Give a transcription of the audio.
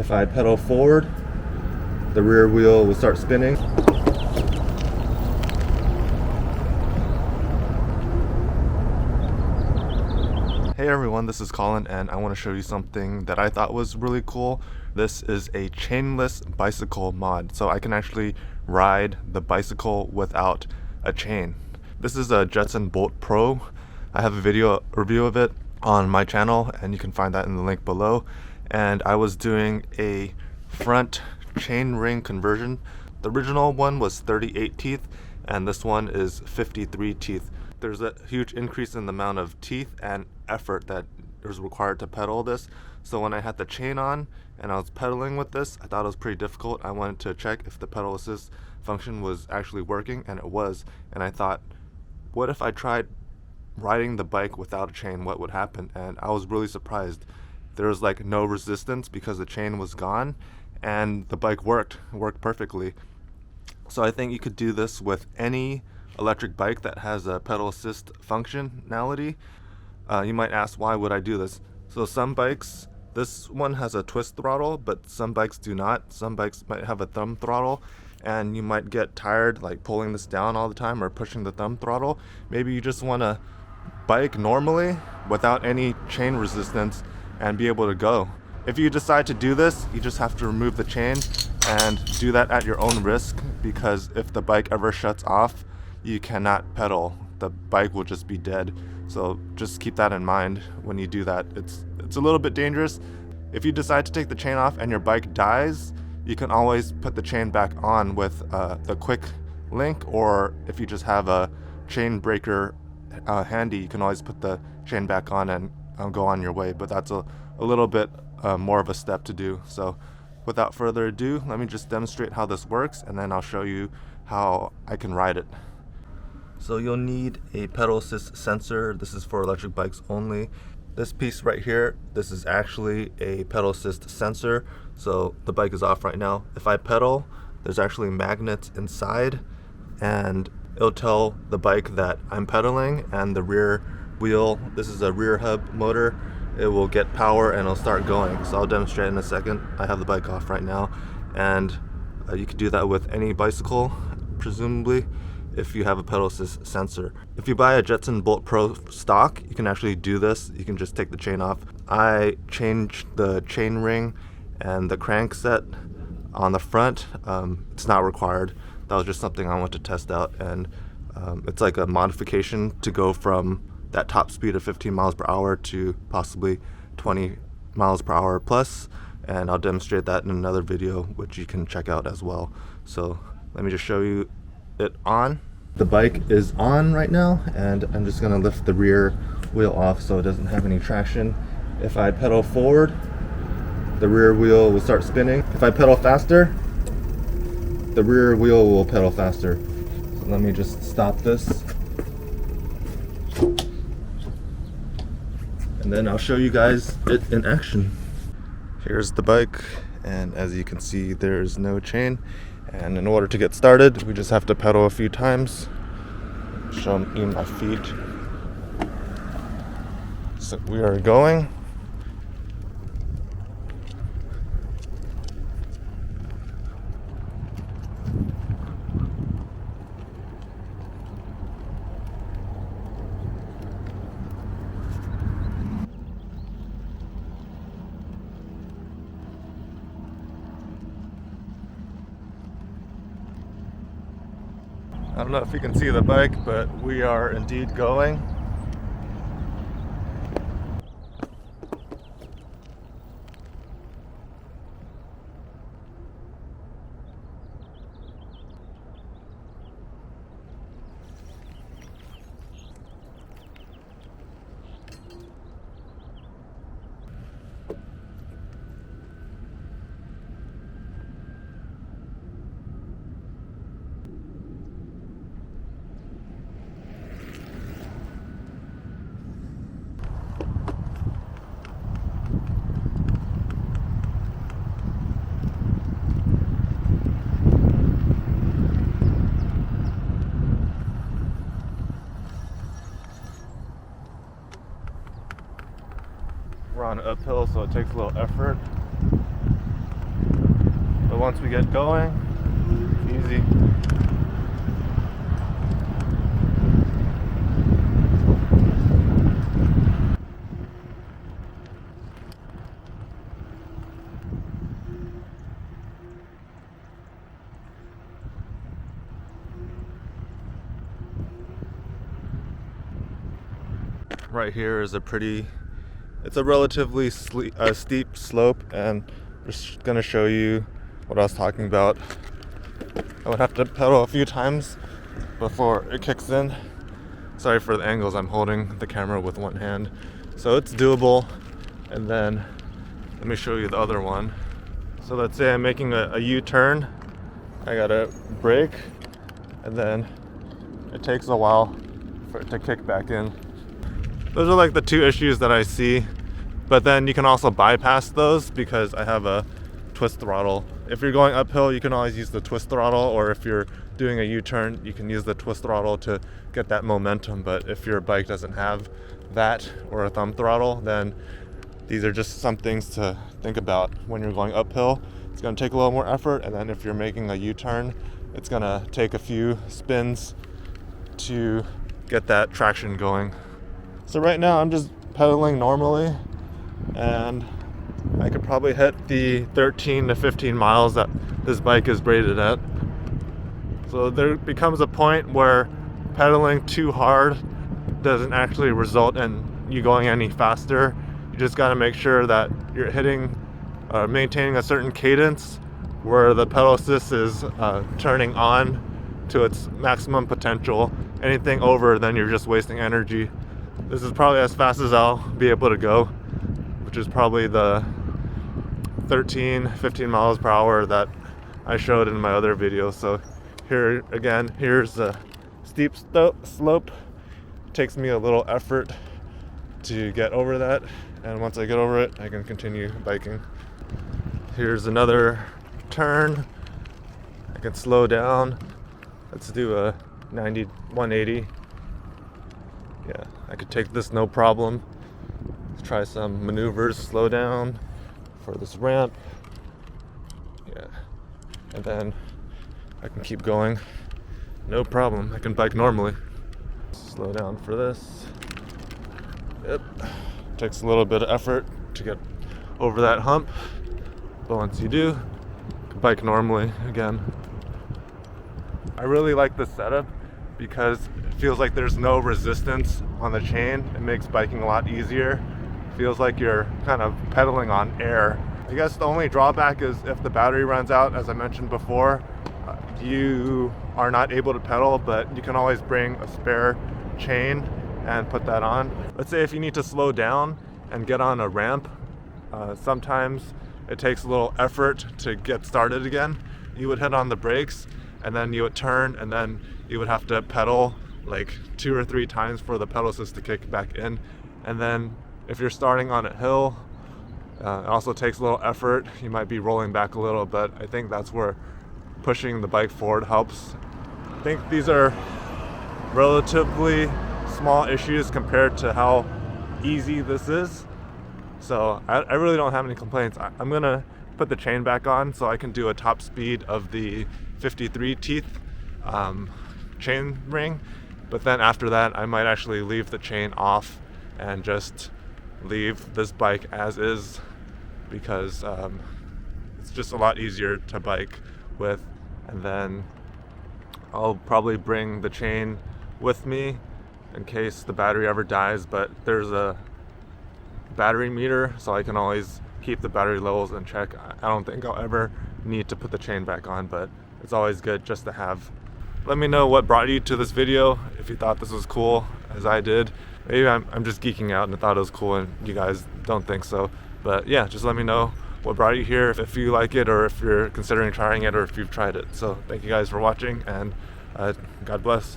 If I pedal forward, the rear wheel will start spinning. Hey everyone, this is Colin and I want to show you something that I thought was really cool. This is a chainless bicycle mod, so I can actually ride the bicycle without a chain. This is a Jetson Bolt Pro. I have a video review of it on my channel and you can find that in the link below. And I was doing a front chain ring conversion. The original one was 38 teeth and this one is 53 teeth. There's a huge increase in the amount of teeth and effort that is required to pedal this. So when I had the chain on and I was pedaling with this, I thought it was pretty difficult. I wanted to check if the pedal assist function was actually working, and it was. And I thought, what if I tried riding the bike without a chain? What would happen? And I was really surprised. There was like no resistance because the chain was gone and the bike worked perfectly. So I think you could do this with any electric bike that has a pedal assist functionality. You might ask, why would I do this? So some bikes, this one has a twist throttle, but some bikes do not. Some bikes might have a thumb throttle and you might get tired like pulling this down all the time or pushing the thumb throttle. Maybe you just want to bike normally without any chain resistance and be able to go. If you decide to do this, you just have to remove the chain and do that at your own risk, because if the bike ever shuts off, you cannot pedal. The bike will just be dead. So just keep that in mind when you do that. It's a little bit dangerous. If you decide to take the chain off and your bike dies, you can always put the chain back on with the quick link, or if you just have a chain breaker handy, you can always put the chain back on and go on your way. But that's a little bit more of a step to do. So without further ado, let me just demonstrate how this works and then I'll show you how I can ride it. So you'll need a pedal assist sensor. This is for electric bikes only. This piece right here, this is actually a pedal assist sensor. So the bike is off right now. If I pedal, there's actually magnets inside and it'll tell the bike that I'm pedaling, and the rear wheel, this is a rear hub motor, it will get power and it'll start going. So I'll demonstrate in a second. I have the bike off right now, and you can do that with any bicycle, presumably, if you have a pedal assist sensor. If you buy a Jetson Bolt Pro stock, you can actually do this. You can just take the chain off. I changed the chain ring and the crank set on the front. It's not required. That was just something I wanted to test out, and it's like a modification to go from that top speed of 15 miles per hour to possibly 20 miles per hour plus, and I'll demonstrate that in another video, which you can check out as well. So let me just show you it on. The bike is on right now, and I'm just going to lift the rear wheel off so it doesn't have any traction. If I pedal forward, the rear wheel will start spinning. If I pedal faster, the rear wheel will pedal faster. So let me just stop this, and then I'll show you guys it in action. Here's the bike, and as you can see, there's no chain. And in order to get started, we just have to pedal a few times. Show me my feet. So we are going. I don't know if you can see the bike, but we are indeed going. We're on an uphill, so it takes a little effort. But once we get going, it's easy. Right here is it's a relatively steep slope, and I'm just gonna show you what I was talking about. I would have to pedal a few times before it kicks in. Sorry for the angles, I'm holding the camera with one hand. So it's doable, and then let me show you the other one. So let's say I'm making a U-turn. I gotta brake, and then it takes a while for it to kick back in. Those are like the two issues that I see, but then you can also bypass those because I have a twist throttle. If you're going uphill, you can always use the twist throttle, or if you're doing a U-turn, you can use the twist throttle to get that momentum. But if your bike doesn't have that or a thumb throttle, then these are just some things to think about when you're going uphill. It's going to take a little more effort, and then if you're making a U-turn, it's going to take a few spins to get that traction going. So right now I'm just pedaling normally, and I could probably hit the 13 to 15 miles that this bike is rated at. So there becomes a point where pedaling too hard doesn't actually result in you going any faster. You just got to make sure that you're maintaining a certain cadence where the pedal assist is turning on to its maximum potential. Anything over, then you're just wasting energy. This is probably as fast as I'll be able to go, which is probably the 15 miles per hour that I showed in my other video. So here again, here's the steep slope. It takes me a little effort to get over that, and once I get over it, I can continue biking. Here's another turn. I can slow down. Let's do a 180. Yeah, I could take this no problem. Let's try some maneuvers, slow down for this ramp. Yeah, and then I can keep going. No problem, I can bike normally. Slow down for this. Yep, takes a little bit of effort to get over that hump, but once you do, you can bike normally again. I really like this setup because it feels like there's no resistance on the chain. It makes biking a lot easier. It feels like you're kind of pedaling on air. I guess the only drawback is if the battery runs out, as I mentioned before, you are not able to pedal, but you can always bring a spare chain and put that on. Let's say if you need to slow down and get on a ramp, sometimes it takes a little effort to get started again. You would hit on the brakes, and then you would turn, and then you would have to pedal like 2 or 3 times for the pedal assist to kick back in. And then if you're starting on a hill, it also takes a little effort. You might be rolling back a little, but I think that's where pushing the bike forward helps. I think these are relatively small issues compared to how easy this is. So I really don't have any complaints. I'm gonna put the chain back on so I can do a top speed of the 53 teeth chain ring, but then after that I might actually leave the chain off and just leave this bike as is, because it's just a lot easier to bike with. And then I'll probably bring the chain with me in case the battery ever dies, but there's a battery meter so I can always keep the battery levels in check. I don't think I'll ever need to put the chain back on, but it's always good just to have. Let me know what brought you to this video, if you thought this was cool as I did. Maybe I'm just geeking out and I thought it was cool and you guys don't think so. But yeah, just let me know what brought you here, if you like it, or if you're considering trying it, or if you've tried it. So thank you guys for watching, and God bless.